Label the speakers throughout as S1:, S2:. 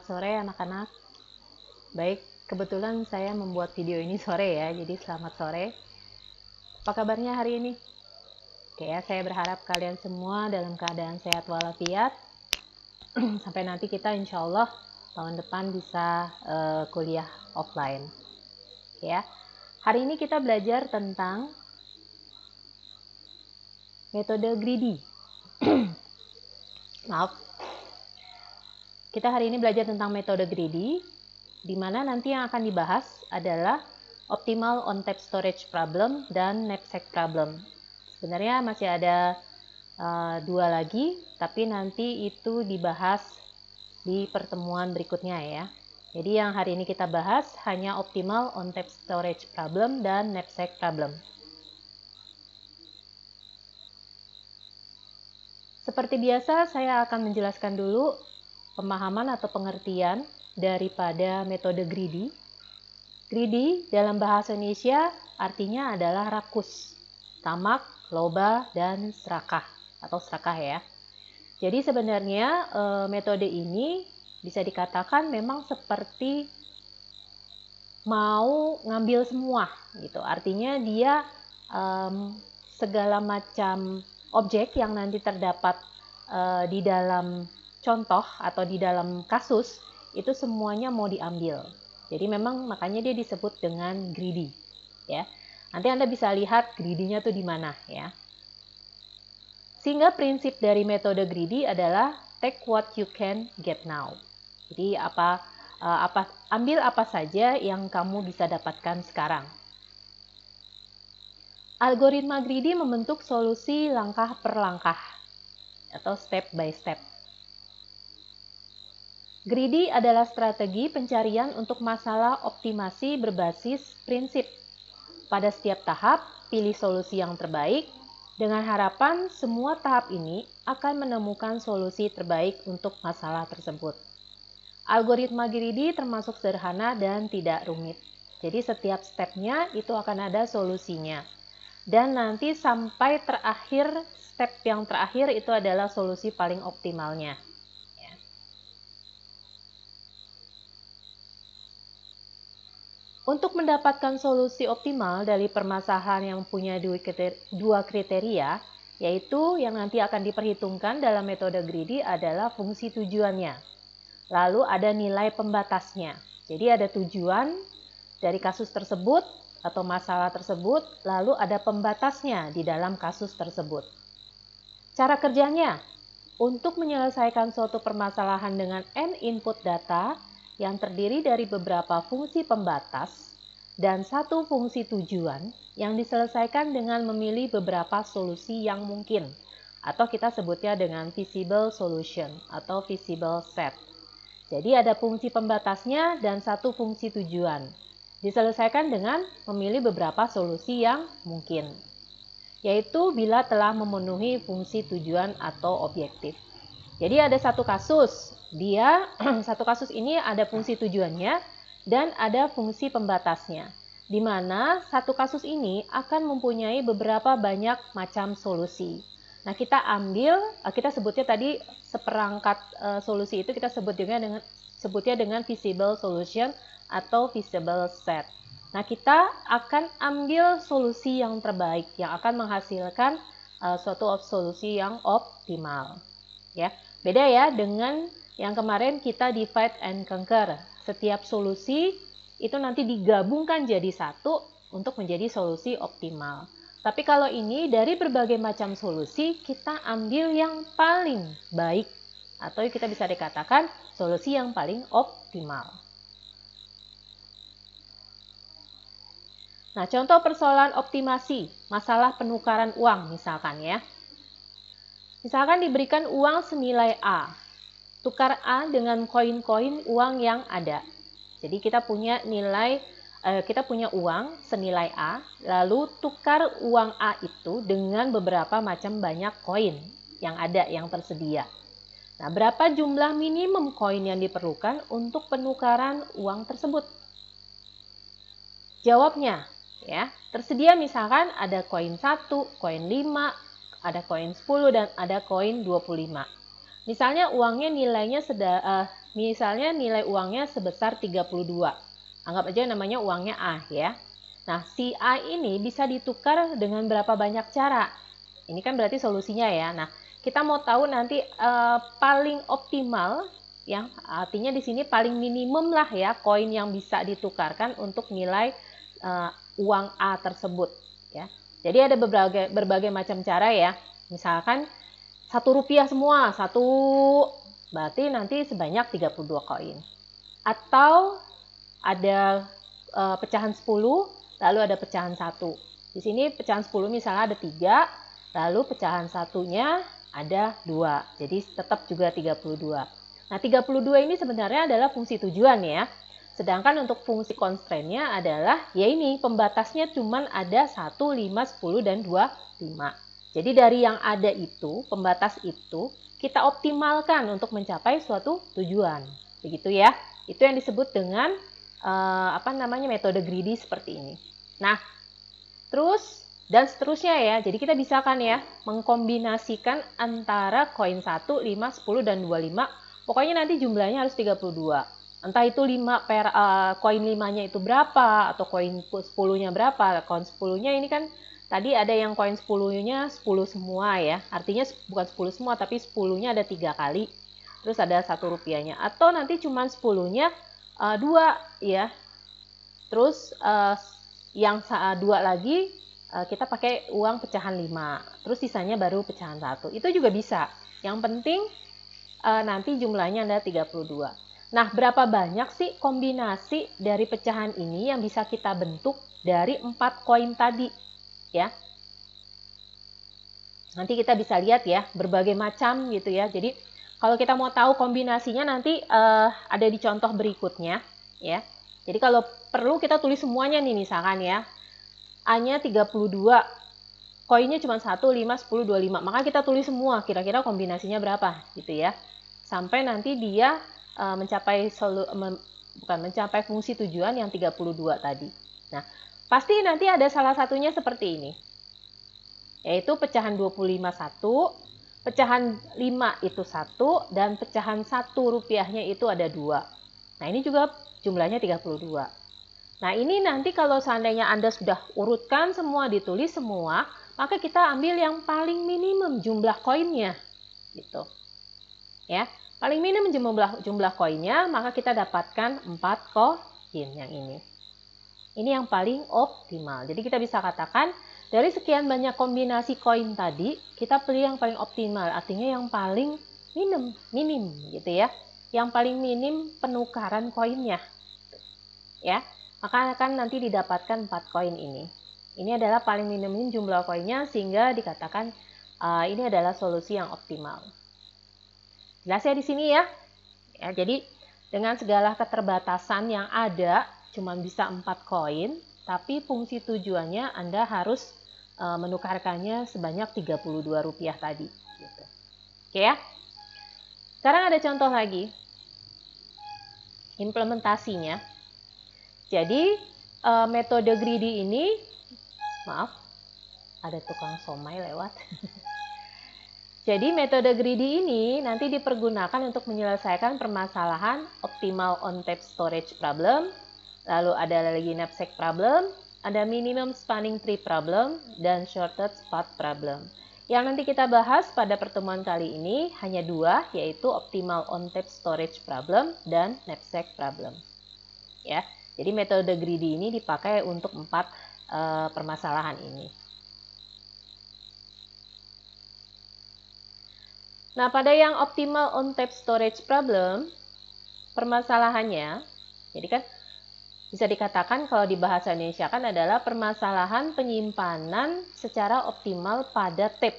S1: sore anak-anak. Baik, kebetulan saya membuat video ini sore ya, jadi selamat sore. Apa kabarnya hari ini? Oke ya, saya berharap kalian semua dalam keadaan sehat walafiat. Sampai nanti kita insya Allah tahun depan bisa kuliah offline. Oke ya, hari ini kita belajar tentang metode greedy. Maaf. Kita hari ini belajar tentang metode greedy, di mana nanti yang akan dibahas adalah optimal on-tap storage problem dan knapsack problem. Sebenarnya masih ada dua lagi, tapi nanti itu dibahas di pertemuan berikutnya ya. Jadi yang hari ini kita bahas hanya optimal on-tap storage problem dan knapsack problem. Seperti biasa, saya akan menjelaskan dulu pemahaman atau pengertian daripada metode greedy. Greedy dalam bahasa Indonesia artinya adalah rakus, tamak, loba, dan serakah atau serakah ya. Jadi sebenarnya metode ini bisa dikatakan memang seperti mau ngambil semua gitu. Artinya dia segala macam objek yang nanti terdapat di dalam contoh atau di dalam kasus itu semuanya mau diambil. Jadi memang makanya dia disebut dengan greedy ya. Nanti Anda bisa lihat greedy-nya tuh di mana ya. Sehingga prinsip dari metode greedy adalah take what you can get now. Jadi ambil apa saja yang kamu bisa dapatkan sekarang. Algoritma greedy membentuk solusi langkah per langkah atau step by step. Greedy adalah strategi pencarian untuk masalah optimasi berbasis prinsip. Pada setiap tahap, pilih solusi yang terbaik, dengan harapan semua tahap ini akan menemukan solusi terbaik untuk masalah tersebut. Algoritma greedy termasuk sederhana dan tidak rumit. Jadi setiap stepnya itu akan ada solusinya. Dan nanti sampai terakhir, step yang terakhir itu adalah solusi paling optimalnya. Untuk mendapatkan solusi optimal dari permasalahan yang punya dua kriteria, yaitu yang nanti akan diperhitungkan dalam metode greedy adalah fungsi tujuannya. Lalu ada nilai pembatasnya. Jadi ada tujuan dari kasus tersebut atau masalah tersebut, lalu ada pembatasnya di dalam kasus tersebut. Cara kerjanya, untuk menyelesaikan suatu permasalahan dengan n input data, yang terdiri dari beberapa fungsi pembatas dan satu fungsi tujuan yang diselesaikan dengan memilih beberapa solusi yang mungkin, atau kita sebutnya dengan feasible solution atau feasible set. Jadi ada fungsi pembatasnya dan satu fungsi tujuan. Diselesaikan dengan memilih beberapa solusi yang mungkin, yaitu bila telah memenuhi fungsi tujuan atau objektif. Jadi ada satu kasus, satu kasus ini ada fungsi tujuannya dan ada fungsi pembatasnya, di mana satu kasus ini akan mempunyai beberapa banyak macam solusi. Nah kita sebutnya tadi seperangkat solusi itu kita sebutnya dengan feasible solution atau feasible set. Nah kita akan ambil solusi yang terbaik yang akan menghasilkan suatu solusi yang optimal. Ya, beda ya dengan yang kemarin kita divide and conquer. Setiap solusi itu nanti digabungkan jadi satu untuk menjadi solusi optimal. Tapi kalau ini dari berbagai macam solusi kita ambil yang paling baik atau kita bisa dikatakan solusi yang paling optimal. Nah, contoh persoalan optimasi, masalah penukaran uang misalkan ya. Misalkan diberikan uang senilai A, tukar A dengan koin-koin uang yang ada. Jadi kita punya uang senilai A, lalu tukar uang A itu dengan beberapa macam banyak koin yang ada, yang tersedia. Nah, berapa jumlah minimum koin yang diperlukan untuk penukaran uang tersebut? Jawabnya, ya, tersedia misalkan ada koin 1, koin 5, ada koin 10 dan ada koin 25. Misalnya uangnya nilainya misalnya nilai uangnya sebesar 32. Anggap aja namanya uangnya A ya. Nah, si A ini bisa ditukar dengan berapa banyak cara? Ini kan berarti solusinya ya. Nah, kita mau tahu nanti paling optimal ya, artinya di sini paling minimum lah ya koin yang bisa ditukarkan untuk nilai uang A tersebut ya. Jadi ada berbagai macam cara ya. Misalkan Rp1 semua, satu berarti nanti sebanyak 32 koin. Atau ada pecahan 10, lalu ada pecahan 1. Di sini pecahan 10 misalnya ada 3, lalu pecahan satunya ada 2. Jadi tetap juga 32. Nah, 32 ini sebenarnya adalah fungsi tujuan ya. Sedangkan untuk fungsi constraint-nya adalah ya ini pembatasnya cuma ada 1, 5, 10 dan 25. Jadi dari yang ada itu, pembatas itu kita optimalkan untuk mencapai suatu tujuan. Begitu ya. Itu yang disebut dengan metode greedy seperti ini. Nah, terus dan seterusnya ya. Jadi kita bisa kan ya mengkombinasikan antara koin 1, 5, 10 dan 25. Pokoknya nanti jumlahnya harus 32. Entah itu koin 5-nya itu berapa atau koin 10-nya berapa. Koin 10-nya ini kan tadi ada yang koin 10-nya 10 semua ya. Artinya bukan 10 semua tapi 10-nya ada 3 kali. Terus ada Rp1-nya. Atau nanti cuma 10-nya 2 ya. Terus yang 2 lagi kita pakai uang pecahan 5. Terus sisanya baru pecahan 1. Itu juga bisa. Yang penting nanti jumlahnya ada 32. Nah, berapa banyak sih kombinasi dari pecahan ini yang bisa kita bentuk dari 4 koin tadi? Ya. Nanti kita bisa lihat ya, berbagai macam gitu ya. Jadi, kalau kita mau tahu kombinasinya nanti ada di contoh berikutnya ya. Jadi kalau perlu kita tulis semuanya nih misalkan ya. A-nya 32. Koinnya cuma 1, 5, 10, 25. Maka kita tulis semua kira-kira kombinasinya berapa gitu ya. Sampai nanti dia mencapai fungsi tujuan yang 32 tadi. Nah, pasti nanti ada salah satunya seperti ini. Yaitu pecahan 25 1, pecahan 5 itu 1, dan pecahan Rp1-nya itu ada 2. Nah, ini juga jumlahnya 32. Nah, ini nanti kalau seandainya Anda sudah urutkan semua, ditulis semua, maka kita ambil yang paling minimum jumlah koinnya. Gitu. Ya, paling minimum jumlah koinnya, maka kita dapatkan 4 koin yang ini. Ini yang paling optimal. Jadi kita bisa katakan dari sekian banyak kombinasi koin tadi, kita pilih yang paling optimal, artinya yang paling minim gitu ya. Yang paling minim penukaran koinnya. Ya, maka akan nanti didapatkan 4 koin ini. Ini adalah paling minim jumlah koinnya sehingga dikatakan ini adalah solusi yang optimal. Jelas ya di sini ya. Ya, jadi dengan segala keterbatasan yang ada, cuma bisa 4 koin, tapi fungsi tujuannya Anda harus menukarkannya sebanyak Rp32 tadi. Gitu. Oke ya. Sekarang ada contoh lagi. Implementasinya. Jadi metode greedy ini, maaf, ada tukang somai lewat. Jadi metode greedy ini nanti dipergunakan untuk menyelesaikan permasalahan optimal on-tap storage problem, lalu ada lagi knapsack problem, ada minimum spanning tree problem, dan shorted path problem. Yang nanti kita bahas pada pertemuan kali ini hanya 2, yaitu optimal on-tap storage problem dan knapsack problem. Ya. Jadi metode greedy ini dipakai untuk 4 permasalahan ini. Nah, pada yang optimal on-tap storage problem, permasalahannya, jadi kan bisa dikatakan kalau di bahasa Indonesia kan adalah permasalahan penyimpanan secara optimal pada tap.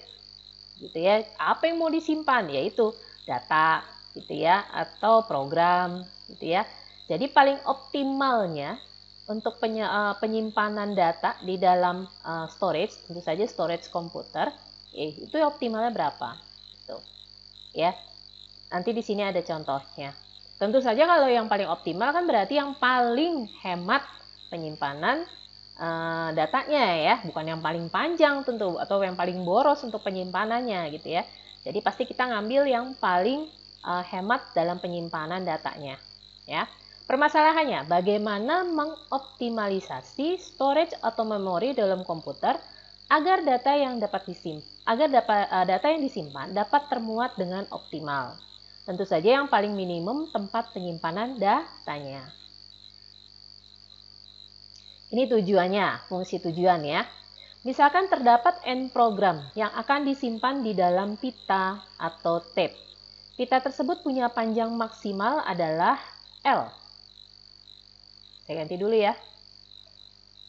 S1: Gitu ya. Apa yang mau disimpan? Yaitu data gitu ya, atau program gitu ya. Jadi paling optimalnya untuk penyimpanan data di dalam storage, tentu saja storage komputer, itu optimalnya berapa? Gitu. Ya, nanti di sini ada contohnya. Tentu saja kalau yang paling optimal kan berarti yang paling hemat penyimpanan datanya ya, bukan yang paling panjang tentu atau yang paling boros untuk penyimpanannya gitu ya. Jadi pasti kita ngambil yang paling hemat dalam penyimpanan datanya. Ya. Permasalahannya, bagaimana mengoptimalisasi storage atau memori dalam komputer agar data yang data yang disimpan dapat termuat dengan optimal. Tentu saja yang paling minimum tempat penyimpanan datanya. Ini tujuannya, fungsi tujuan ya. Misalkan terdapat N program yang akan disimpan di dalam pita atau tape. Pita tersebut punya panjang maksimal adalah L. Saya ganti dulu ya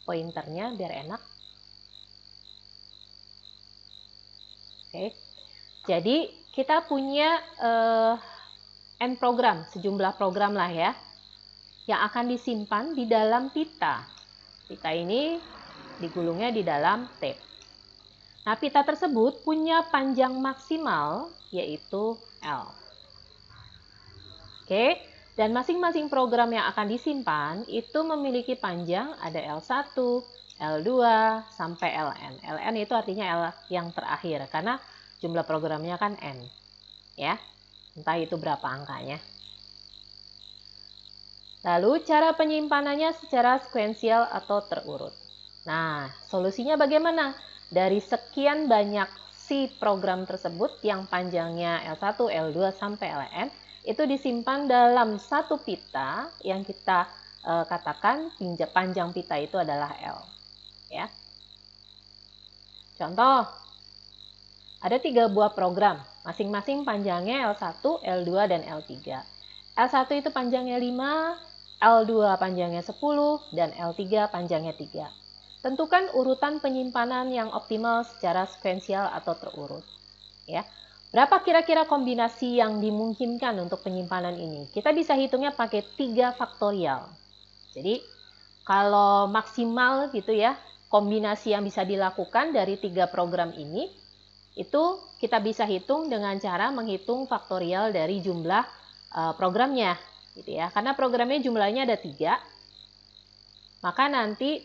S1: pointernya biar enak. Oke. Jadi kita punya N program, sejumlah program lah ya, yang akan disimpan di dalam pita. Pita ini digulungnya di dalam tape. Nah, pita tersebut punya panjang maksimal yaitu L. Oke, dan masing-masing program yang akan disimpan itu memiliki panjang ada L1, L2, sampai Ln. Ln itu artinya L yang terakhir, karena jumlah programnya kan N. Ya, entah itu berapa angkanya. Lalu cara penyimpanannya secara sekuensial atau terurut. Nah, solusinya bagaimana? Dari sekian banyak si program tersebut yang panjangnya L1, L2, sampai Ln, itu disimpan dalam satu pita yang kita katakan panjang pita itu adalah L. Ya. Contoh, ada 3 buah program, masing-masing panjangnya L1, L2, dan L3. L1 itu panjangnya 5, L2 panjangnya 10, dan L3 panjangnya 3. Tentukan urutan penyimpanan yang optimal secara sekuensial atau terurut. Ya. Berapa kira-kira kombinasi yang dimungkinkan untuk penyimpanan ini? Kita bisa hitungnya pakai 3 faktorial. Jadi, kalau maksimal gitu ya, kombinasi yang bisa dilakukan dari 3 program ini, itu kita bisa hitung dengan cara menghitung faktorial dari jumlah programnya. Gitu ya. Karena programnya jumlahnya ada 3, maka nanti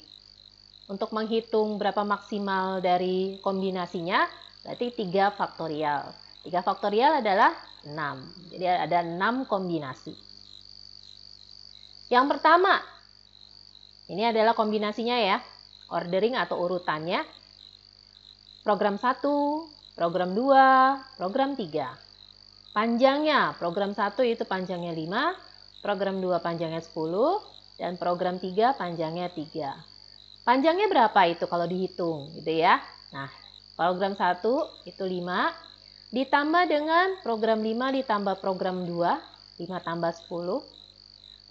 S1: untuk menghitung berapa maksimal dari kombinasinya, berarti 3 faktorial. 3 faktorial adalah 6. Jadi ada 6 kombinasi. Yang pertama, ini adalah kombinasinya ya, ordering atau urutannya. Program 1, program 2, program 3. Panjangnya, program 1 itu panjangnya 5, program 2 panjangnya 10, dan program 3 panjangnya 3. Panjangnya berapa itu kalau dihitung gitu ya. Nah, program 1 itu 5, ditambah dengan program 5 ditambah program 2, 5 tambah 10.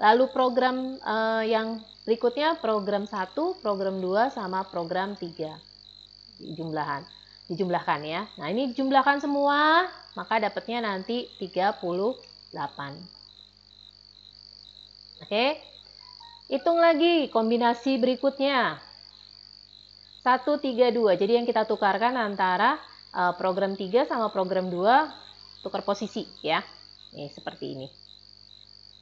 S1: Lalu program yang berikutnya program 1, program 2, sama program 3. Dijumlahkan ya. Nah, ini jumlahkan semua, maka dapatnya nanti 38. Oke. Hitung lagi kombinasi berikutnya. 1, 3, 2. Jadi yang kita tukarkan antara program 3 sama program 2, tukar posisi ya. Nih, seperti ini.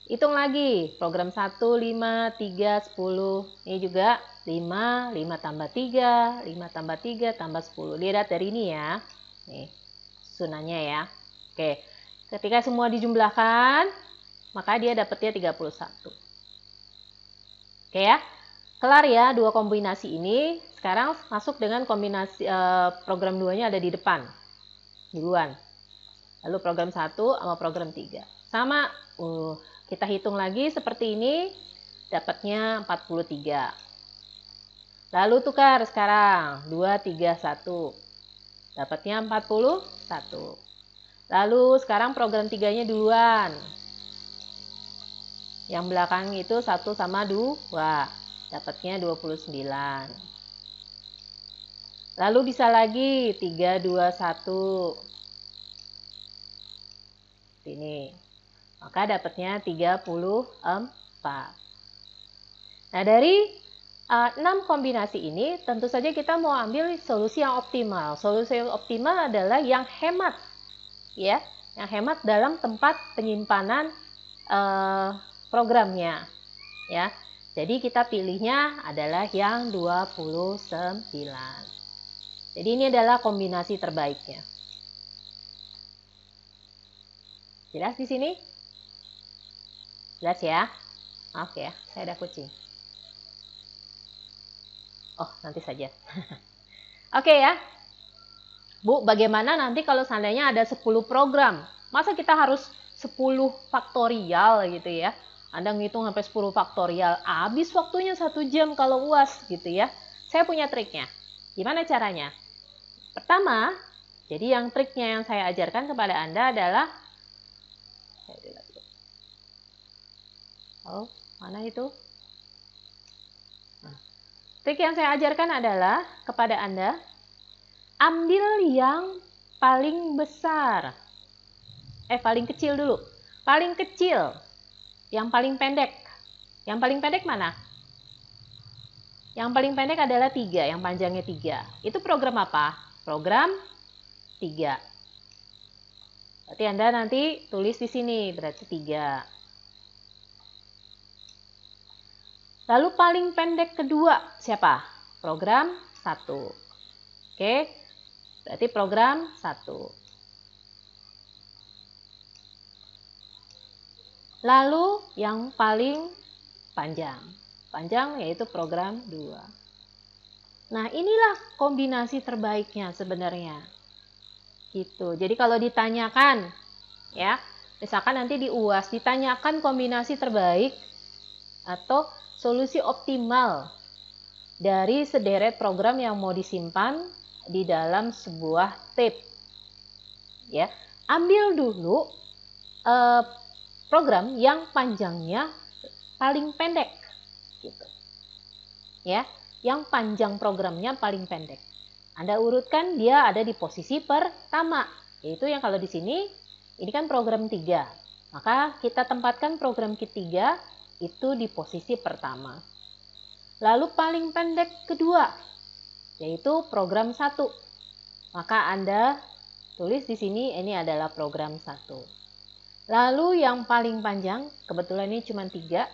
S1: Hitung lagi. Program 1, 5, 3, 10. Ini juga 5, 5 tambah 3, 5 tambah 3 tambah 10. Lihat dari ini ya. Nih, susunannya ya. Oke. Ketika semua dijumlahkan, maka dia dapatnya 31. Oke ya. Kelar ya 2 kombinasi ini. Sekarang masuk dengan kombinasi program 2-nya ada di depan. Duluan. Lalu program 1 sama program 3. Sama, kita hitung lagi seperti ini. Dapatnya 43. Lalu tukar sekarang. 2, 3, 1. Dapatnya 41. Lalu sekarang program 3-nya duluan. Yang belakang itu 1 sama 2. Dapatnya 29. Lalu bisa lagi 3, 2, 1. Ini. Maka dapatnya 34. Nah, dari 6 kombinasi ini tentu saja kita mau ambil solusi yang optimal. Solusi yang optimal adalah yang hemat. Ya, yang hemat dalam tempat penyimpanan programnya. Ya. Jadi kita pilihnya adalah yang 29. Jadi ini adalah kombinasi terbaiknya. Jelas di sini? Jelas ya? Maaf ya, saya ada kucing. Oh, nanti saja. Oke ya. Bu, bagaimana nanti kalau seandainya ada 10 program? Masa kita harus 10 faktorial gitu ya? Anda ngitung sampai 10 faktorial, habis waktunya 1 jam kalau UAS gitu ya. Saya punya triknya. Gimana caranya? Pertama, jadi yang triknya yang saya ajarkan kepada Anda adalah oh, mana itu? Nah, trik yang saya ajarkan adalah kepada Anda, ambil yang paling besar. Paling kecil dulu. Paling kecil. Yang paling pendek. Yang paling pendek mana? Yang paling pendek adalah 3, yang panjangnya 3. Itu program apa? Program 3. Berarti Anda nanti tulis di sini, berarti 3. Lalu paling pendek kedua siapa? Program 1. Oke, berarti program 1. Lalu yang paling panjang. Panjang yaitu program 2. Nah, inilah kombinasi terbaiknya sebenarnya. Gitu. Jadi kalau ditanyakan, ya, misalkan nanti di UAS ditanyakan kombinasi terbaik atau solusi optimal dari sederet program yang mau disimpan di dalam sebuah tape. Ya, ambil dulu program yang panjangnya paling pendek, gitu. Ya, yang panjang programnya paling pendek. Anda urutkan dia ada di posisi pertama, yaitu yang kalau di sini ini kan program 3. Maka kita tempatkan program ketiga itu di posisi pertama. Lalu paling pendek kedua, yaitu program 1. Maka Anda tulis di sini ini adalah program 1. Lalu yang paling panjang, kebetulan ini cuma 3,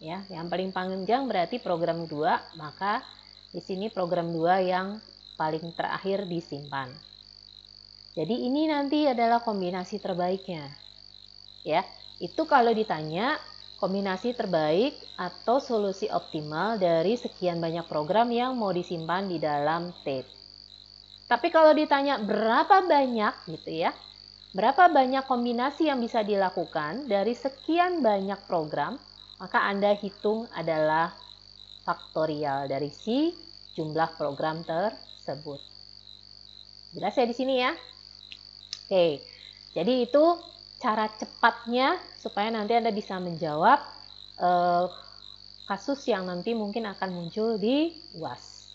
S1: ya. Yang paling panjang berarti program 2, maka di sini program 2 yang paling terakhir disimpan. Jadi ini nanti adalah kombinasi terbaiknya. Ya, itu kalau ditanya kombinasi terbaik atau solusi optimal dari sekian banyak program yang mau disimpan di dalam tape. Tapi kalau ditanya berapa banyak gitu ya, berapa banyak kombinasi yang bisa dilakukan dari sekian banyak program, maka Anda hitung adalah faktorial dari si jumlah program tersebut. Jelas ya di sini ya? Oke, jadi itu cara cepatnya supaya nanti Anda bisa menjawab kasus yang nanti mungkin akan muncul di UAS.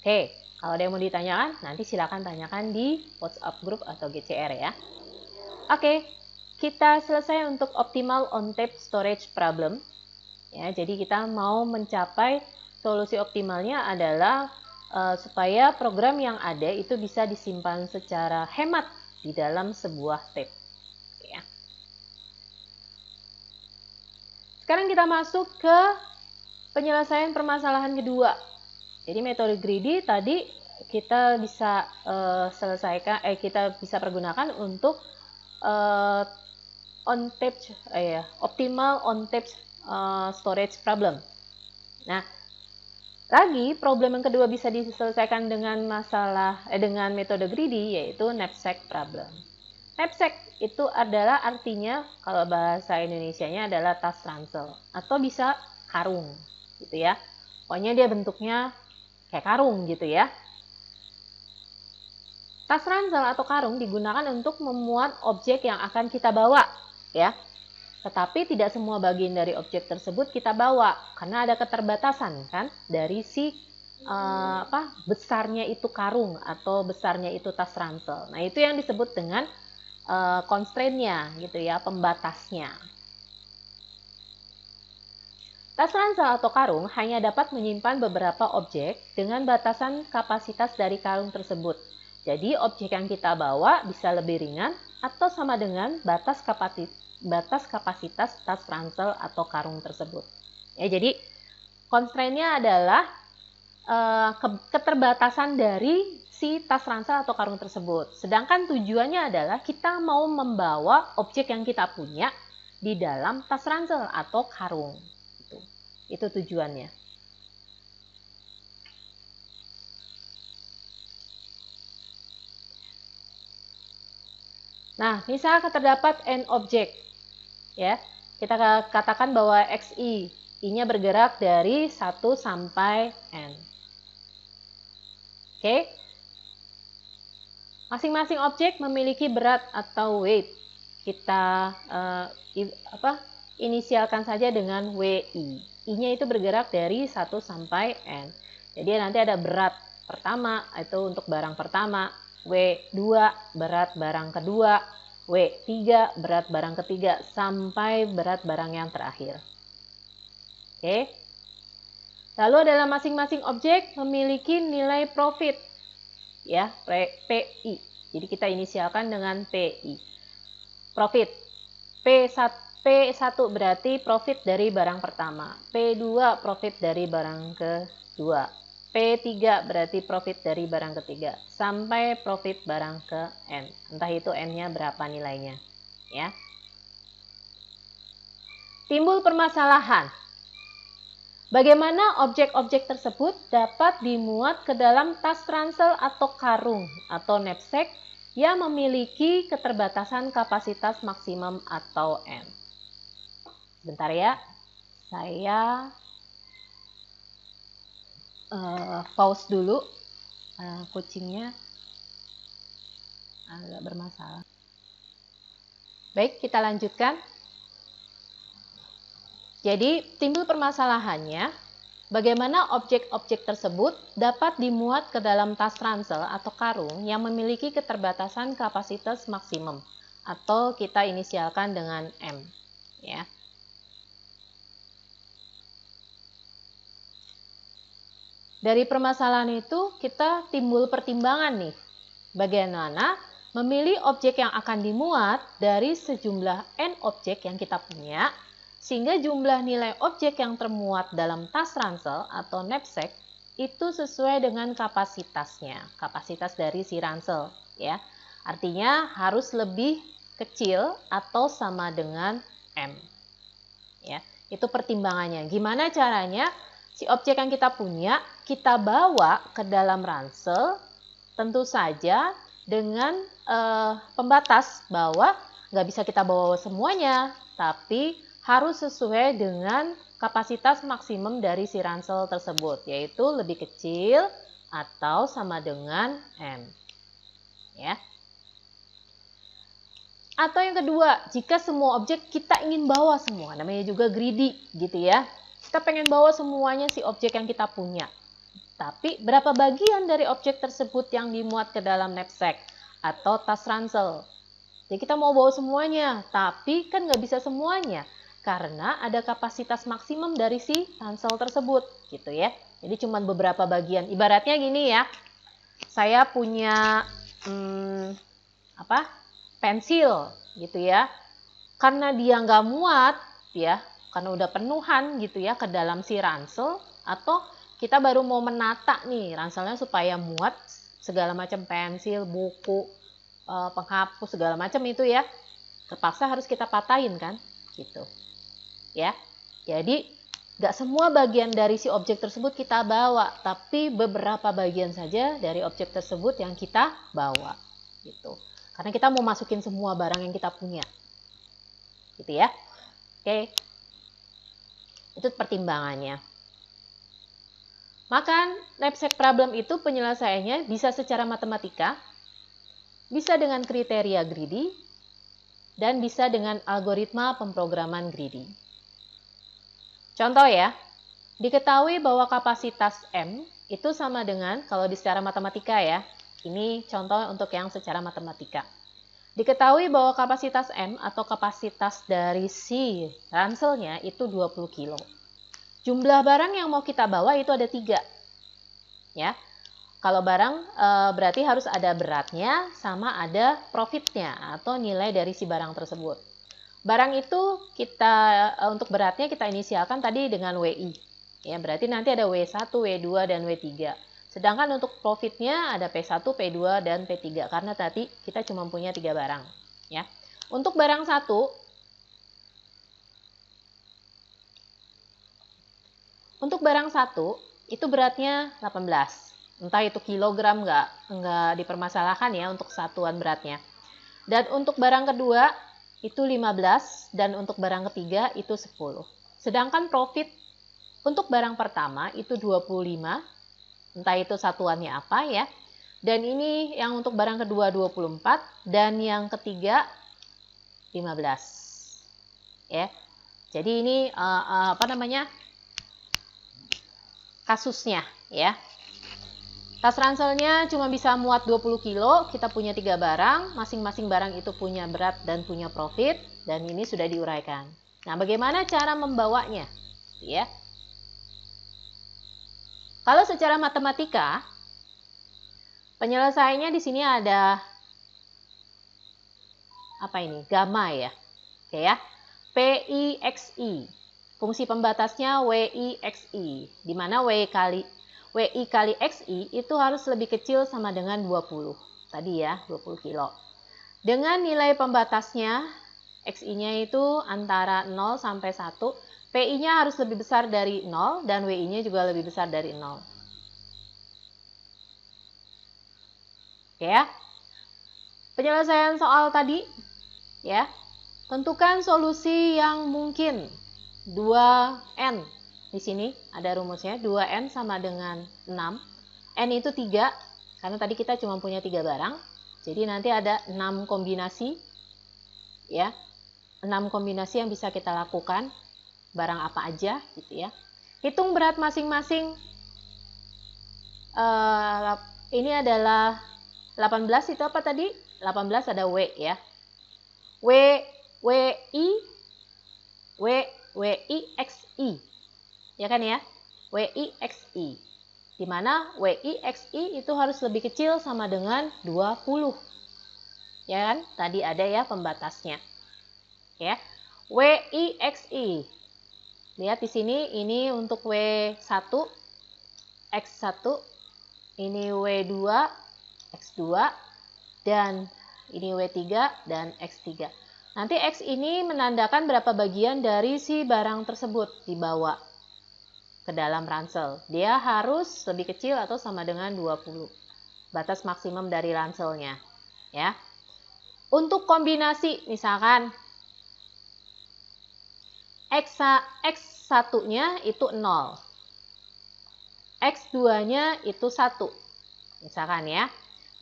S1: Oke, kalau ada yang mau ditanyakan, nanti silakan tanyakan di WhatsApp group atau GCR ya. Oke, kita selesai untuk optimal on-tape storage problem. Ya, jadi kita mau mencapai solusi optimalnya adalah supaya program yang ada itu bisa disimpan secara hemat di dalam sebuah tape. Ya. Sekarang kita masuk ke penyelesaian permasalahan kedua. Jadi metode greedy tadi kita bisa kita bisa pergunakan untuk optimal on-tape storage problem. Nah, lagi problem yang kedua bisa diselesaikan dengan dengan metode greedy, yaitu knapsack problem. Knapsack itu adalah artinya kalau bahasa Indonesianya adalah tas ransel atau bisa karung gitu ya. Pokoknya dia bentuknya kayak karung gitu ya. Tas ransel atau karung digunakan untuk memuat objek yang akan kita bawa ya. Tetapi tidak semua bagian dari objek tersebut kita bawa karena ada keterbatasan kan dari si besarnya itu karung atau besarnya itu tas ransel. Nah, itu yang disebut dengan constraint-nya gitu ya, pembatasnya. Tas ransel atau karung hanya dapat menyimpan beberapa objek dengan batasan kapasitas dari karung tersebut. Jadi objek yang kita bawa bisa lebih ringan atau sama dengan batas kapasitas tas ransel atau karung tersebut. Ya, jadi constraint-nya adalah keterbatasan dari si tas ransel atau karung tersebut. Sedangkan tujuannya adalah kita mau membawa objek yang kita punya di dalam tas ransel atau karung. Itu tujuannya. Nah, misal terdapat n objek, ya, kita katakan bahwa xi, i-nya bergerak dari 1 sampai n. Oke, masing-masing objek memiliki berat atau weight. Kita inisialkan saja dengan wi. I-nya itu bergerak dari 1 sampai n. Jadi nanti ada berat pertama, itu untuk barang pertama. W2 berat barang kedua, W3 berat barang ketiga, sampai berat barang yang terakhir. Oke. Lalu adalah masing-masing objek memiliki nilai profit, ya, PI. Jadi kita inisialkan dengan PI. Profit. P1 berarti profit dari barang pertama, P2 profit dari barang kedua, P3 berarti profit dari barang ketiga, sampai profit barang ke N. Entah itu N-nya berapa nilainya, ya. Timbul permasalahan. Bagaimana objek-objek tersebut dapat dimuat ke dalam tas ransel atau karung atau knapsack yang memiliki keterbatasan kapasitas maksimum atau N. Bentar ya, saya pause dulu, kucingnya agak bermasalah. Baik, kita lanjutkan. Jadi, timbul permasalahannya, bagaimana objek-objek tersebut dapat dimuat ke dalam tas ransel atau karung yang memiliki keterbatasan kapasitas maksimum, atau kita inisialkan dengan M, ya. Dari permasalahan itu kita timbul pertimbangan nih, bagaimana memilih objek yang akan dimuat dari sejumlah n objek yang kita punya, sehingga jumlah nilai objek yang termuat dalam tas ransel atau knapsack itu sesuai dengan kapasitasnya, kapasitas dari si ransel, ya. Artinya harus lebih kecil atau sama dengan M, ya. Itu pertimbangannya. Gimana caranya? Si objek yang kita punya, kita bawa ke dalam ransel, tentu saja dengan pembatas bahwa nggak bisa kita bawa semuanya, tapi harus sesuai dengan kapasitas maksimum dari si ransel tersebut, yaitu lebih kecil atau sama dengan M. Ya. Atau yang kedua, jika semua objek kita ingin bawa semua, namanya juga greedy gitu ya. Kita pengen bawa semuanya si objek yang kita punya. Tapi berapa bagian dari objek tersebut yang dimuat ke dalam knapsack atau tas ransel? Jadi kita mau bawa semuanya, tapi kan nggak bisa semuanya. Karena ada kapasitas maksimum dari si ransel tersebut, gitu ya. Jadi cuma beberapa bagian. Ibaratnya gini ya, saya punya pensil, gitu ya. Karena dia nggak muat, ya. Karena udah penuhan gitu ya ke dalam si ransel, atau kita baru mau menata nih ranselnya supaya muat segala macam pensil, buku, penghapus segala macam itu ya, terpaksa harus kita patahin kan gitu ya. Jadi nggak semua bagian dari si objek tersebut kita bawa, tapi beberapa bagian saja dari objek tersebut yang kita bawa gitu, karena kita mau masukin semua barang yang kita punya gitu ya. Oke. Itu pertimbangannya. Maka knapsack problem itu penyelesaiannya bisa secara matematika, bisa dengan kriteria greedy, dan bisa dengan algoritma pemrograman greedy. Contoh ya, diketahui bahwa kapasitas M itu sama dengan, kalau di secara matematika ya, ini contoh untuk yang secara matematika. Diketahui bahwa kapasitas M atau kapasitas dari si ranselnya itu 20 kilo. Jumlah barang yang mau kita bawa itu ada 3. Ya. Kalau barang berarti harus ada beratnya sama ada profitnya atau nilai dari si barang tersebut. Barang itu kita untuk beratnya kita inisialkan tadi dengan WI. Ya, berarti nanti ada W1, W2 dan W3. Sedangkan untuk profitnya ada P1, P2, dan P3 karena tadi kita cuma punya 3 barang. Ya. Untuk barang 1, itu beratnya 18. Entah itu kilogram nggak dipermasalahkan ya untuk satuan beratnya. Dan untuk barang kedua itu 15 dan untuk barang ketiga itu 10. Sedangkan profit untuk barang pertama itu 25. Entah itu satuannya apa ya. Dan ini yang untuk barang kedua 24 dan yang ketiga 15. Ya. Jadi ini kasusnya ya. Tas ranselnya cuma bisa muat 20 kilo, kita punya 3 barang, masing-masing barang itu punya berat dan punya profit, dan ini sudah diuraikan. Nah, bagaimana cara membawanya? Ya. Kalau secara matematika, penyelesaiannya di sini ada apa ini? Gamma ya. Oke ya. PIXI. Fungsi pembatasnya WIXI, di mana WI kali XI itu harus lebih kecil sama dengan 20. Tadi ya, 20 kilo. Dengan nilai pembatasnya, XI-nya itu antara 0 sampai 1, PI-nya harus lebih besar dari 0, dan WI-nya juga lebih besar dari 0. Oke ya. Penyelesaian soal tadi, ya. Tentukan solusi yang mungkin. 2N. Di sini ada rumusnya, 2N sama dengan 6. N itu 3, karena tadi kita cuma punya 3 barang. Jadi nanti ada 6 kombinasi. Ya, 6 kombinasi yang bisa kita lakukan. Barang apa aja, gitu ya. Hitung berat masing-masing. Ini adalah 18, itu apa tadi? 18 ada W ya. WIXI. Ya kan ya? WIXI. Di mana WIXI itu harus lebih kecil sama dengan 20. Ya kan? Tadi ada ya pembatasnya. Ya. WIXI. Lihat di sini, ini untuk W1, X1, ini W2, X2, dan ini W3 dan X3. Nanti X ini menandakan berapa bagian dari si barang tersebut dibawa ke dalam ransel. Dia harus lebih kecil atau sama dengan 20. Batas maksimum dari ranselnya. Ya. Untuk kombinasi, misalkan X1-nya itu 0. X2-nya itu 1. Misalkan ya.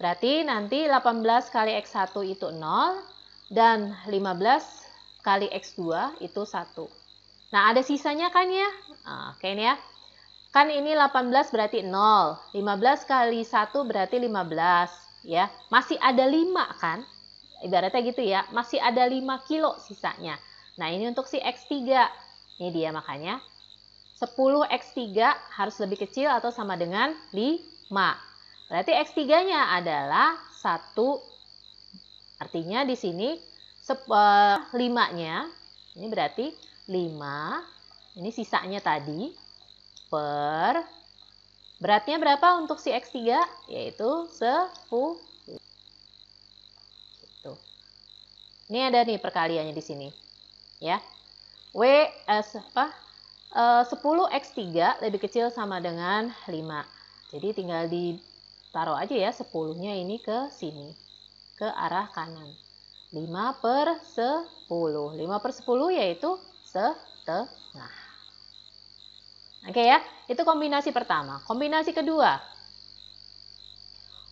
S1: Berarti nanti 18 kali X1 itu 0. Dan 15 kali X2 itu 1. Nah, ada sisanya kan ya? Nah, oke ya. Kan ini 18 berarti 0. 15 kali 1 berarti 15. Ya. Masih ada 5 kan? Ibaratnya gitu ya. Masih ada 5 kilo sisanya. Nah, ini untuk si X3. Ini dia makanya. 10 X3 harus lebih kecil atau sama dengan 5. Berarti X3-nya adalah 1. Artinya di sini 5-nya, ini berarti 5, ini sisanya tadi, per, beratnya berapa untuk si X3? Yaitu 10. Gitu. Ini ada nih perkaliannya di sini. Ya. 10 X3 lebih kecil sama dengan 5. Jadi tinggal ditaruh aja ya 10-nya ini ke sini. Ke arah kanan. 5 per 10. 5 per 10 yaitu setengah. Oke ya, itu kombinasi pertama. Kombinasi kedua.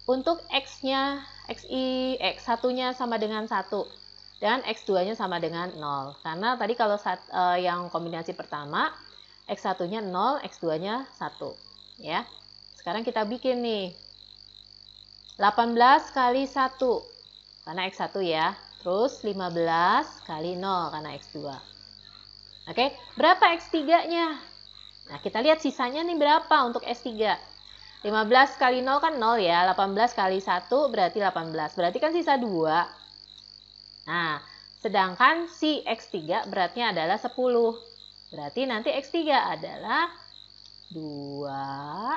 S1: Untuk X-nya, X1-nya sama dengan 1. Dan X2-nya sama dengan 0. Karena tadi kalau yang kombinasi pertama, X1-nya 0, X2-nya 1. Ya. Sekarang kita bikin nih. 18 kali 1. Karena X1 ya. Terus 15 kali 0 karena X2. Oke, berapa X3-nya? Nah, kita lihat sisanya nih berapa untuk S3. 15 kali 0 kan 0 ya. 18 kali 1 berarti 18. Berarti kan sisa 2. Nah, sedangkan si X3 beratnya adalah 10. Berarti nanti X3 adalah 2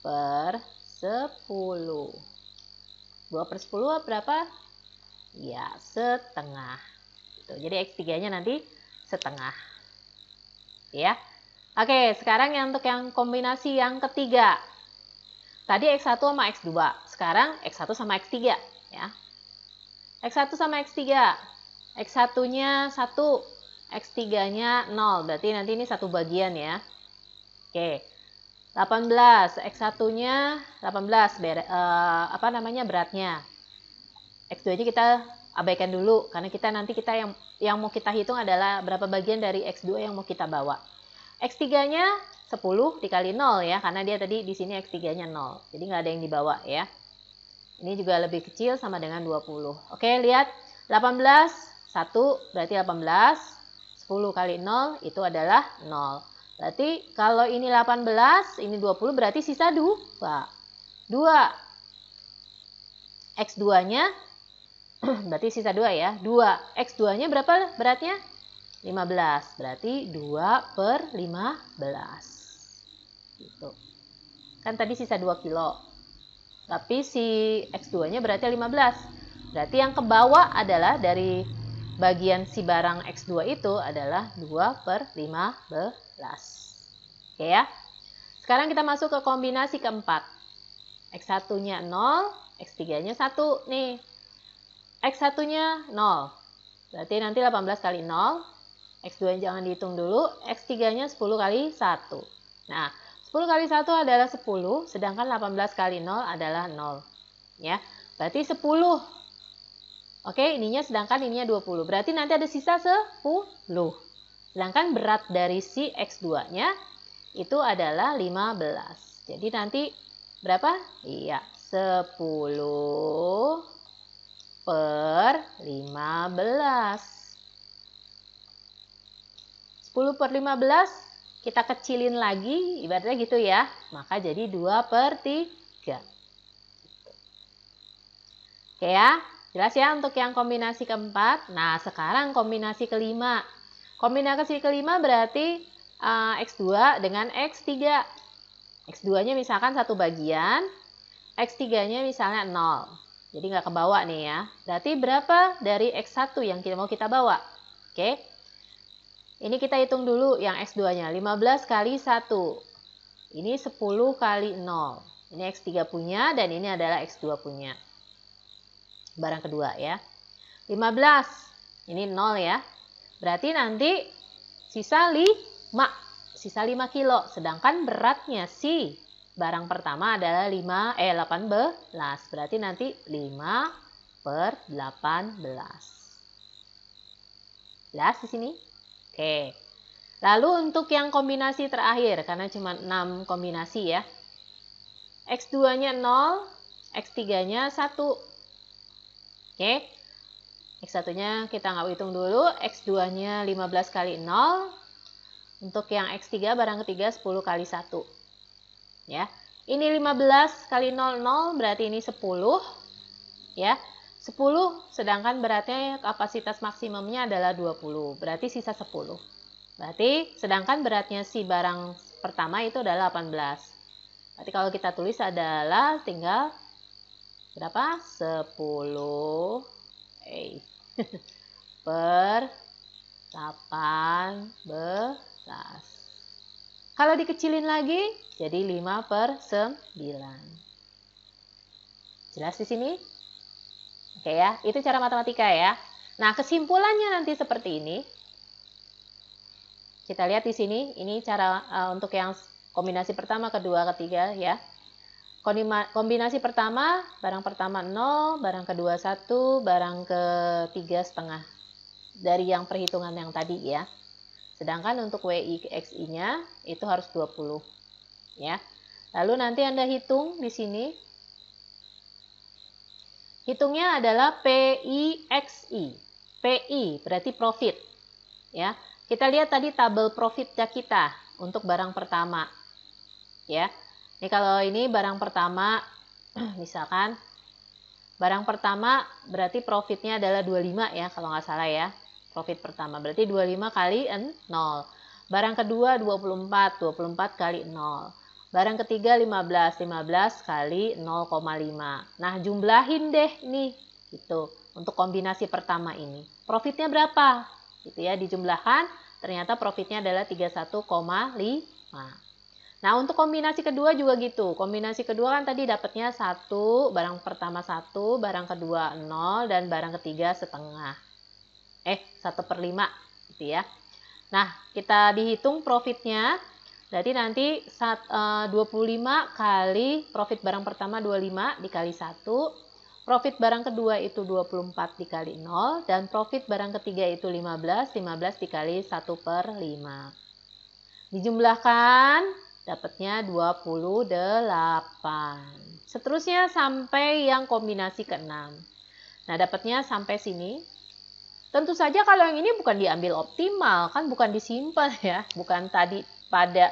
S1: per 10. 2 per 10 berapa? Ya, setengah. Jadi X3-nya nanti setengah. Ya. Oke, sekarang untuk yang kombinasi yang ketiga. Tadi X1 sama X2. Sekarang X1 sama X3. Ya. X1 sama X3. X1-nya 1. X3-nya 0. Berarti nanti ini satu bagian ya. Oke. 18. X1-nya 18. Apa namanya beratnya. X2-nya kita abaikan dulu. Karena nanti kita yang mau kita hitung adalah berapa bagian dari X2 yang mau kita bawa. X3-nya 10 dikali 0 ya, karena dia tadi di sini X3-nya 0. Jadi nggak ada yang dibawa ya. Ini juga lebih kecil sama dengan 20. Oke, lihat 18, 1 berarti 18. 10 kali 0 itu adalah 0. Berarti kalau ini 18, ini 20 berarti sisa 2. 2. X2-nya berarti sisa 2 ya. 2. X2-nya berapa beratnya? 15, berarti 2 per 15. Gitu. Kan tadi sisa 2 kilo. Tapi si X2-nya berarti 15. Berarti yang ke bawah adalah dari bagian si barang X2 itu adalah 2 per 15. Oke ya. Sekarang kita masuk ke kombinasi keempat. X1-nya 0, X3-nya 1 nih. X1-nya 0. Berarti nanti 18 kali 0. X2 jangan dihitung dulu, X3-nya 10 kali 1. Nah, 10 kali 1 adalah 10, sedangkan 18 kali 0 adalah 0. Ya, berarti 10. Oke, ininya sedangkan ininya 20. Berarti nanti ada sisa 10. Sedangkan berat dari si X2-nya itu adalah 15. Jadi nanti berapa? Iya, 10 per 15. 10 per 15 kita kecilin lagi, ibaratnya gitu ya. Maka jadi 2 per 3. Oke ya, jelas ya untuk yang kombinasi keempat. Nah, sekarang kombinasi kelima. Kombinasi kelima berarti X2 dengan X3. X2-nya misalkan satu bagian, X3-nya misalnya 0. Jadi nggak kebawa nih ya. Berarti berapa dari X1 yang mau kita bawa? Oke. Ini kita hitung dulu yang X2-nya. 15 kali 1. Ini 10 kali 0. Ini X3 punya dan ini adalah X2 punya. Barang kedua ya. 15. Ini 0 ya. Berarti nanti sisa 5. Sisa 5 kilo. Sedangkan beratnya si barang pertama adalah 18. Berarti nanti 5 per 18. Jelas di sini? Oke. Lalu untuk yang kombinasi terakhir, karena cuma 6 kombinasi ya. X2-nya 0, X3-nya 1. Oke. X1-nya kita nggak hitung dulu, X2-nya 15 kali 0. Untuk yang X3 barang ketiga 10 kali 1. Ya. Ini 15 kali 0, 0 berarti ini 10. Ya. 10, sedangkan beratnya kapasitas maksimumnya adalah 20. Berarti sisa 10. Berarti sedangkan beratnya si barang pertama itu adalah 18. Berarti kalau kita tulis adalah tinggal berapa? 10 per 18. Kalau dikecilin lagi jadi 5 per 9. Jelas di sini? Oke ya, itu cara matematika ya. Nah, kesimpulannya nanti seperti ini. Kita lihat di sini, ini cara untuk yang kombinasi pertama, kedua, ketiga ya. Kombinasi pertama, barang pertama 0, barang kedua 1, barang ketiga setengah. Dari yang perhitungan yang tadi ya. Sedangkan untuk WI ke XI-nya itu harus 20. Ya. Lalu nanti Anda hitung di sini. Hitungnya adalah PIXI. PI berarti profit. Ya. Kita lihat tadi tabel profitnya kita untuk barang pertama. Ya. Ini kalau ini barang pertama misalkan barang pertama berarti profitnya adalah 25 ya kalau nggak salah ya. Profit pertama berarti 25 kali 0. Barang kedua 24, 24 kali 0. Barang ketiga 15. 15 kali 0,5. Nah, jumlahin deh nih. Gitu. Untuk kombinasi pertama ini. Profitnya berapa? Gitu ya, dijumlahkan. Ternyata profitnya adalah 31,5. Nah, untuk kombinasi kedua juga gitu. Kombinasi kedua kan tadi dapatnya 1, barang pertama 1, barang kedua 0, dan barang ketiga setengah. 1/5 gitu ya. Nah, kita dihitung profitnya. Berarti nanti 25 kali profit barang pertama 25 dikali 1. Profit barang kedua itu 24 dikali 0. Dan profit barang ketiga itu 15. 15 dikali 1/5. Dijumlahkan. Dapatnya 28. Seterusnya sampai yang kombinasi ke-6. Nah, dapatnya sampai sini. Tentu saja kalau yang ini bukan diambil optimal, kan bukan disimpan ya. Bukan tadi pada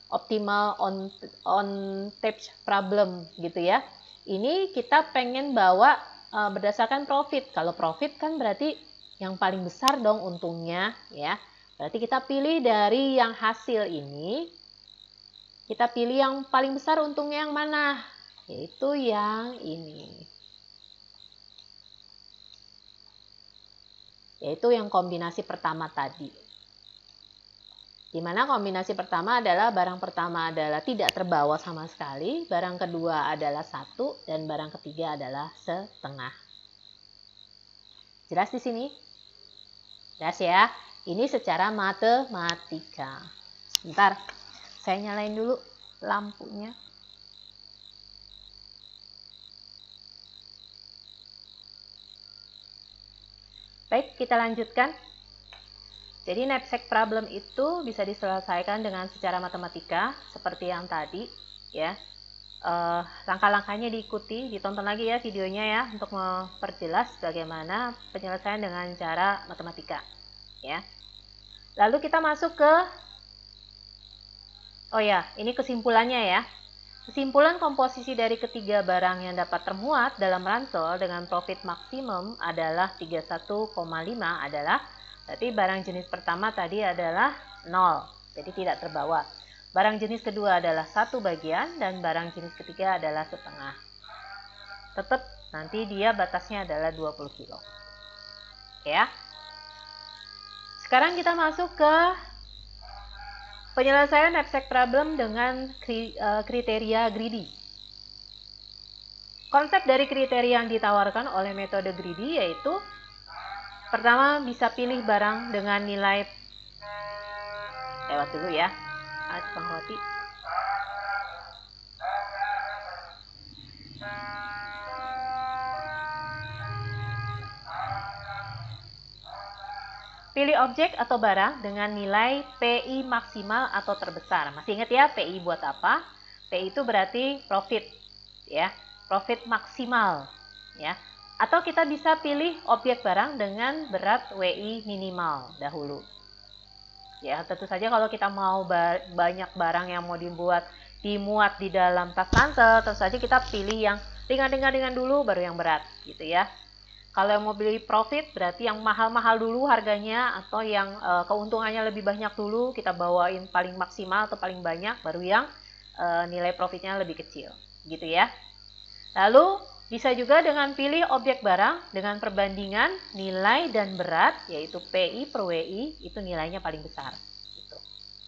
S1: optimal on tap problem gitu ya. Ini kita pengen bawa berdasarkan profit. Kalau profit kan berarti yang paling besar dong untungnya ya. Berarti kita pilih dari yang hasil ini, kita pilih yang paling besar untungnya yang mana? Yaitu yang ini. Yaitu yang kombinasi pertama tadi. Di mana kombinasi pertama adalah barang pertama adalah tidak terbawa sama sekali, barang kedua adalah 1, dan barang ketiga adalah setengah. Jelas di sini? Jelas ya? Ini secara matematika. Bentar, saya nyalain dulu lampunya. Baik, kita lanjutkan. Jadi knapsack problem itu bisa diselesaikan dengan secara matematika seperti yang tadi ya. Langkah-langkahnya diikuti, ditonton lagi ya videonya ya untuk memperjelas bagaimana penyelesaian dengan cara matematika ya. Lalu kita masuk ke ini kesimpulannya ya. Kesimpulan komposisi dari ketiga barang yang dapat termuat dalam ransel dengan profit maksimum adalah 31,5 adalah berarti barang jenis pertama tadi adalah 0, jadi tidak terbawa. Barang jenis kedua adalah 1 bagian dan barang jenis ketiga adalah setengah. Tetap nanti dia batasnya adalah 20 kilo. Ya. Sekarang kita masuk ke penyelesaian knapsack problem dengan kriteria greedy. Konsep dari kriteria yang ditawarkan oleh metode greedy yaitu pertama bisa pilih barang dengan nilai lewat dulu ya. Tukang roti. Pilih objek atau barang dengan nilai PI maksimal atau terbesar. Masih ingat ya PI buat apa? PI itu berarti profit ya, profit maksimal ya. Atau kita bisa pilih objek barang dengan berat WI minimal dahulu. Ya, tentu saja kalau kita mau banyak barang yang mau dimuat di dalam tas ransel, tentu saja kita pilih yang ringan-ringan dulu baru yang berat gitu ya. Kalau yang mau beli profit berarti yang mahal-mahal dulu harganya atau yang keuntungannya lebih banyak dulu kita bawain paling maksimal atau paling banyak baru yang nilai profitnya lebih kecil gitu ya. Lalu bisa juga dengan pilih objek barang dengan perbandingan nilai dan berat yaitu PI per WI itu nilainya paling besar gitu.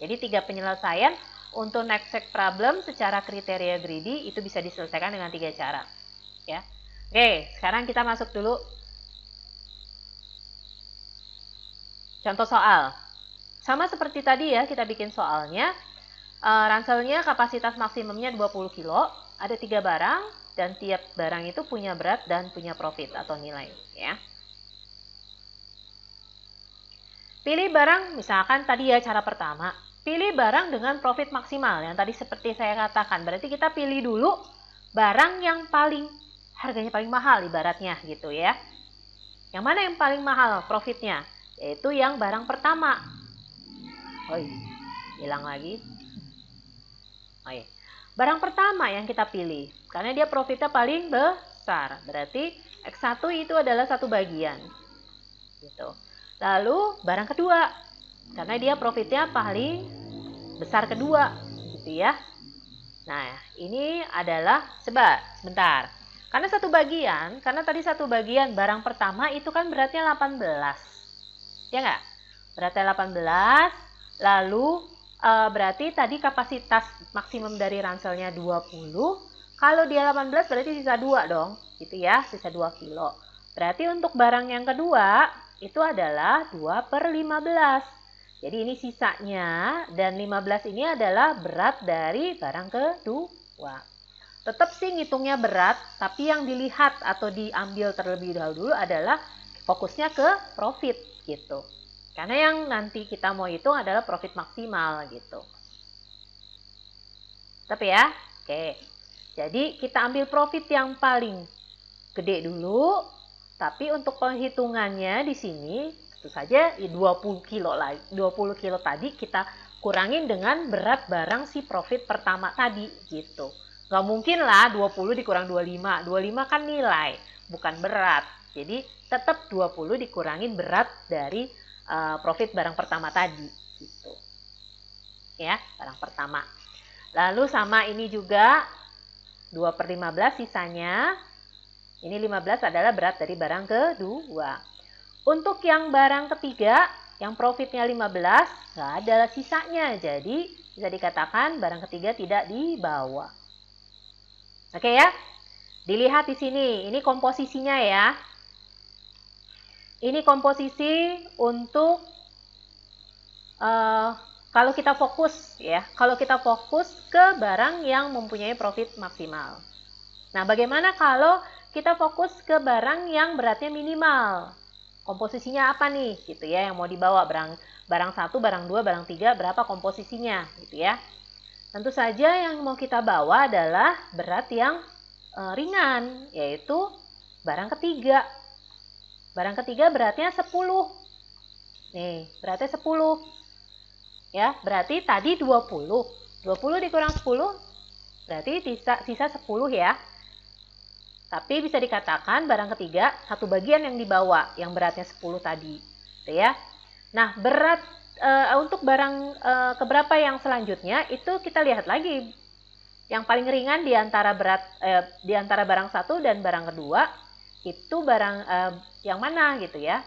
S1: Jadi 3 penyelesaian untuk knapsack problem secara kriteria greedy itu bisa diselesaikan dengan 3 cara ya. Oke, sekarang kita masuk dulu contoh soal. Sama seperti tadi ya, kita bikin soalnya. Ranselnya kapasitas maksimumnya 20 kilo, ada 3 barang, dan tiap barang itu punya berat dan punya profit atau nilai. Ya. Pilih barang, misalkan tadi ya cara pertama. Pilih barang dengan profit maksimal, yang tadi seperti saya katakan. Berarti kita pilih dulu barang yang harganya paling mahal ibaratnya gitu ya. Yang mana yang paling mahal profitnya? Yaitu yang barang pertama. Hilang lagi. Barang pertama yang kita pilih. Karena dia profitnya paling besar. Berarti X1 itu adalah 1 bagian. Gitu. Lalu barang kedua. Karena dia profitnya paling besar kedua, gitu ya. Nah, ini adalah sebentar. Karena tadi satu bagian barang pertama itu kan beratnya 18. Ya nggak? Beratnya 18, lalu berarti tadi kapasitas maksimum dari ranselnya 20. Kalau dia 18 berarti sisa 2 dong, gitu ya, sisa 2 kilo. Berarti untuk barang yang kedua itu adalah 2/15. Jadi ini sisanya, dan 15 ini adalah berat dari barang kedua. Tetap sih ngitungnya berat, tapi yang dilihat atau diambil terlebih dahulu adalah fokusnya ke profit gitu. Karena yang nanti kita mau hitung adalah profit maksimal gitu. Tapi ya, oke. Jadi kita ambil profit yang paling gede dulu, tapi untuk penghitungannya di sini tentu saja 20 kilo lagi. 20 kilo tadi kita kurangin dengan berat barang si profit pertama tadi gitu. Gak mungkin lah 20 dikurang 25. 25 kan nilai, bukan berat. Jadi tetap 20 dikurangin berat dari profit barang pertama tadi gitu. Ya, barang pertama. Lalu sama ini juga 2/15 sisanya. Ini 15 adalah berat dari barang kedua. Untuk yang barang ketiga, yang profitnya 15, nggak ada sisanya. Jadi bisa dikatakan barang ketiga tidak dibawa. Oke ya, dilihat di sini. Ini komposisinya ya. Ini komposisi untuk kalau kita fokus ya, kalau kita fokus ke barang yang mempunyai profit maksimal. Nah, bagaimana kalau kita fokus ke barang yang beratnya minimal? Komposisinya apa nih gitu ya yang mau dibawa, barang 1, barang 2, barang 3, berapa komposisinya gitu ya. Tentu saja yang mau kita bawa adalah berat yang ringan, yaitu barang ketiga. Barang ketiga beratnya 10. Nih, beratnya 10. Ya, berarti tadi 20. 20 dikurang 10 berarti sisa 10 ya. Tapi bisa dikatakan barang ketiga satu bagian yang dibawa, yang beratnya 10 tadi. Gitu ya. Nah, berat untuk barang keberapa yang selanjutnya itu kita lihat lagi. Yang paling ringan di antara barang satu dan barang kedua itu barang yang mana gitu ya.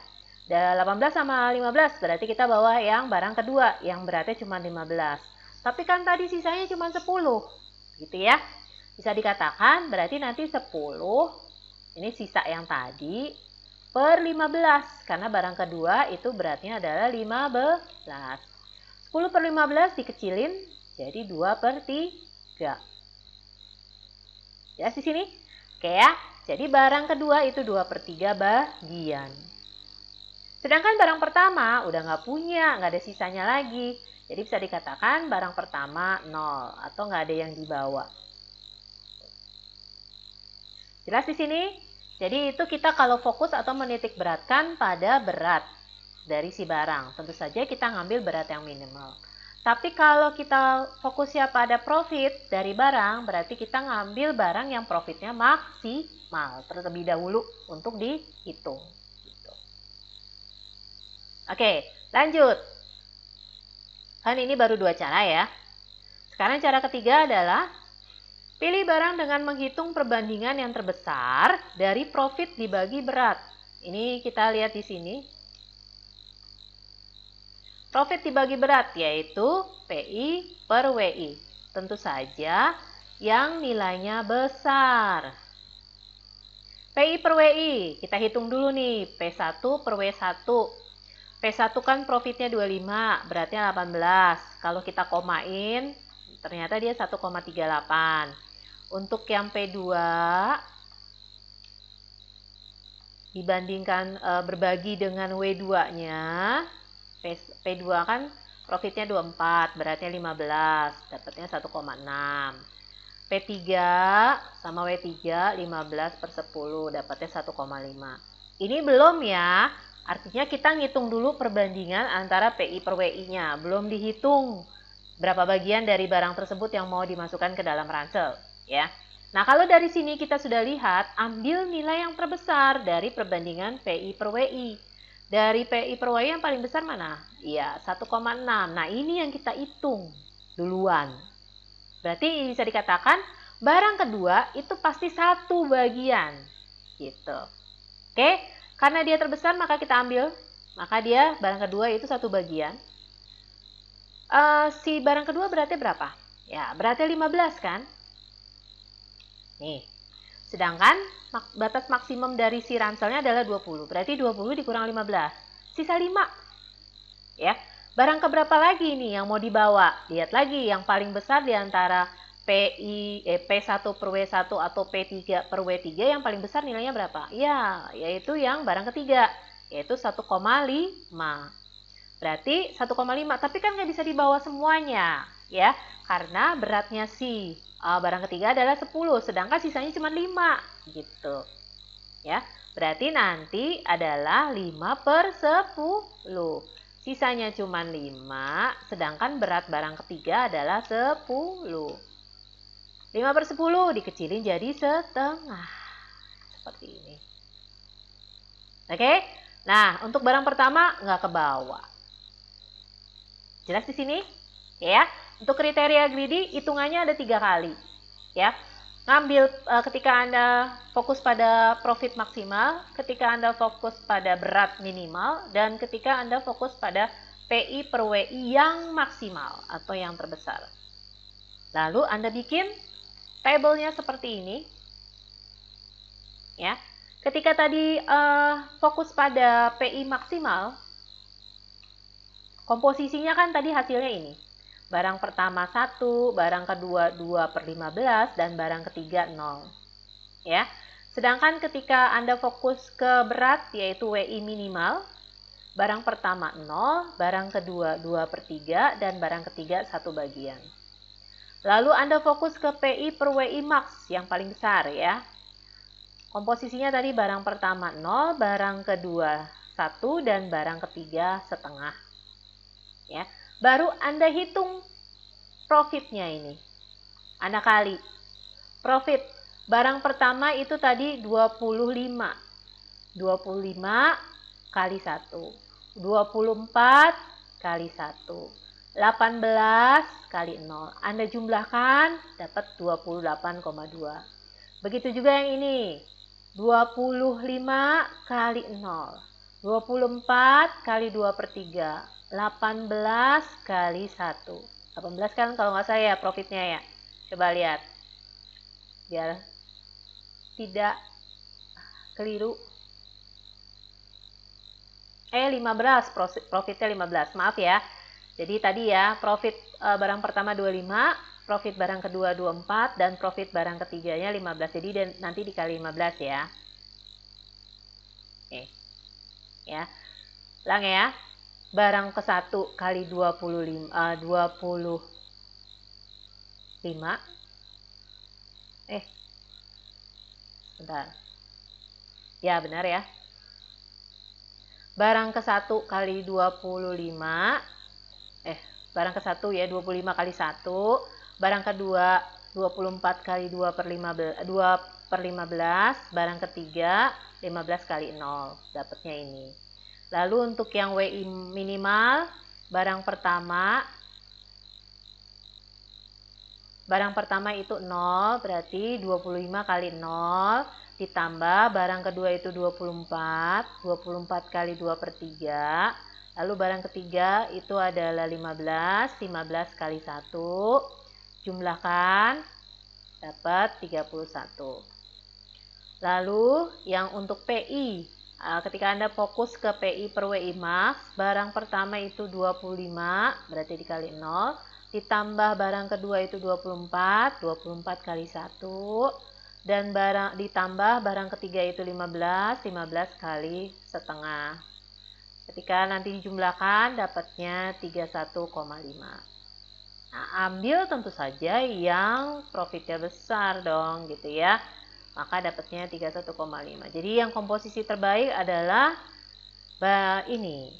S1: 18 sama 15 berarti kita bawa yang barang kedua yang beratnya cuma 15. Tapi kan tadi sisanya cuma 10. Gitu ya. Bisa dikatakan berarti nanti 10, ini sisa yang tadi, per 15. Karena barang kedua itu beratnya adalah 15. 10 per 15 dikecilin jadi 2/3. Jelas di sini? Oke ya, jadi barang kedua itu 2/3 bagian. Sedangkan barang pertama udah nggak punya, nggak ada sisanya lagi. Jadi bisa dikatakan barang pertama 0 atau nggak ada yang dibawa. Jelas di sini? Jadi itu kita kalau fokus atau menitik beratkan pada berat dari si barang. Tentu saja kita ngambil berat yang minimal. Tapi kalau kita fokusnya pada profit dari barang, berarti kita ngambil barang yang profitnya maksimal terlebih dahulu untuk dihitung. Gitu. Oke, lanjut. Kan ini baru 2 cara ya. Sekarang cara ketiga adalah pilih barang dengan menghitung perbandingan yang terbesar dari profit dibagi berat. Ini kita lihat di sini. Profit dibagi berat yaitu PI per WI. Tentu saja yang nilainya besar. PI per WI, kita hitung dulu nih. P1 per W1. P1 kan profitnya 25, beratnya 18. Kalau kita komain, ternyata dia 1,38. Untuk yang P2 dibandingkan berbagi dengan W2-nya, P2 kan profitnya 24, beratnya 15, dapatnya 1,6. P3 sama W3 15/10, dapatnya 1,5. Ini belum ya, artinya kita ngitung dulu perbandingan antara PI per WI-nya, belum dihitung berapa bagian dari barang tersebut yang mau dimasukkan ke dalam ransel. Ya. Nah, kalau dari sini kita sudah lihat, ambil nilai yang terbesar dari perbandingan PI per WI. Dari PI per WI yang paling besar mana? Iya, 1,6. Nah, ini yang kita hitung. duluan. Berarti bisa dikatakan barang kedua itu pasti satu bagian. Gitu. Oke, karena dia terbesar maka kita ambil. Maka dia barang kedua itu satu bagian. Si barang kedua beratnya berapa? Ya, beratnya 15 kan? Nih. Sedangkan batas maksimum dari si ranselnya adalah 20. Berarti 20 dikurang 15. Sisa 5. Ya. Barang keberapa lagi nih yang mau dibawa? Lihat lagi yang paling besar di antara P1 per W1 atau P3 per W3 yang paling besar nilainya berapa? Ya, yaitu yang barang ketiga, yaitu 1,5. Berarti 1,5, tapi kan nggak bisa dibawa semuanya, ya. Karena beratnya si barang ketiga adalah 10, sedangkan sisanya cuma 5, gitu. Ya, berarti nanti adalah 5 per 10. Sisanya cuma 5, sedangkan berat barang ketiga adalah 10. 5 per 10 dikecilin jadi setengah. Seperti ini. Oke? Nah, untuk barang pertama nggak ke bawah. Jelas di sini? Ya. Untuk kriteria greedy, hitungannya ada 3 kali. Ya. Ngambil ketika Anda fokus pada profit maksimal, ketika Anda fokus pada berat minimal, dan ketika Anda fokus pada PI per WI yang maksimal atau yang terbesar. Lalu Anda bikin tabelnya seperti ini. Ya. Ketika tadi fokus pada PI maksimal, komposisinya kan tadi hasilnya ini. Barang pertama 1, barang kedua 2 per 15, dan barang ketiga 0. Ya. Sedangkan ketika Anda fokus ke berat, yaitu WI minimal, barang pertama 0, barang kedua 2 per 3, dan barang ketiga 1 bagian. Lalu Anda fokus ke PI per WI max, yang paling besar ya. Komposisinya tadi barang pertama 0, barang kedua 1, dan barang ketiga setengah. Ya. Baru Anda hitung profitnya ini. Anda kali. Profit. Barang pertama itu tadi 25. 25 kali 1. 24 kali 1. 18 kali 0. Anda jumlahkan dapat 28,2. Begitu juga yang ini. 25 kali 0. 24 kali 2 per 3. 18 kali 1. 18 kan kalau nggak salah ya profitnya ya. Coba lihat. Biar tidak keliru. 15, profitnya 15. Maaf ya. Jadi tadi ya, profit barang pertama 25, profit barang kedua 24, dan profit barang ketiganya 15. Jadi nanti dikali 15 ya. Oke. Ya. Ulang ya. Barang ke-1 kali 25. Bentar. Ya, benar ya. Barang ke-1 kali 25. Barang ke-1 ya 25 kali 1. Barang kedua 24 kali 2 per 15, 2 per 15. Barang ketiga 15 kali 0. Dapatnya ini. Lalu untuk yang WI minimal, barang pertama itu 0, berarti 25 kali 0, ditambah barang kedua itu 24 kali 2 per 3, lalu barang ketiga itu adalah 15 kali 1, jumlahkan, dapat 31. Lalu yang untuk PI, ketika Anda fokus ke PI per WI max, barang pertama itu 25, berarti dikali 0, ditambah barang kedua itu 24 kali 1, dan ditambah barang ketiga itu 15 kali setengah. Ketika nanti dijumlahkan dapatnya 31,5. Nah, ambil tentu saja yang profitnya besar dong gitu ya. Maka dapatnya 31,5. Jadi yang komposisi terbaik adalah ini.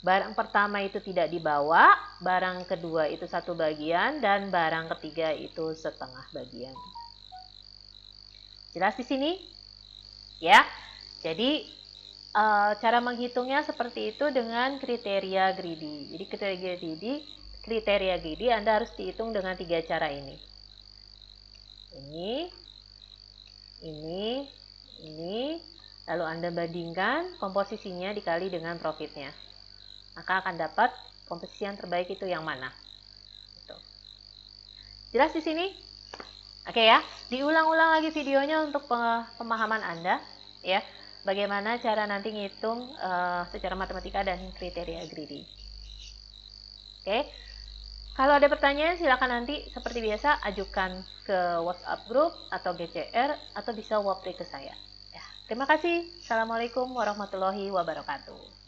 S1: Barang pertama itu tidak dibawa, barang kedua itu 1 bagian, dan barang ketiga itu setengah bagian. Jelas di sini? Ya. Jadi cara menghitungnya seperti itu dengan kriteria greedy. Jadi kriteria greedy kriteria greedy, Anda harus dihitung dengan 3 cara ini. Ini, lalu Anda bandingkan komposisinya dikali dengan profitnya. Maka akan dapat komposisi yang terbaik itu yang mana. Gitu. Jelas di sini? Oke ya, diulang-ulang lagi videonya untuk pemahaman Anda ya. Bagaimana cara nanti ngitung secara matematika dan kriteria greedy. Oke. Kalau ada pertanyaan silakan nanti seperti biasa ajukan ke WhatsApp group atau GCR atau bisa wapri ke saya. Ya, terima kasih. Assalamualaikum warahmatullahi wabarakatuh.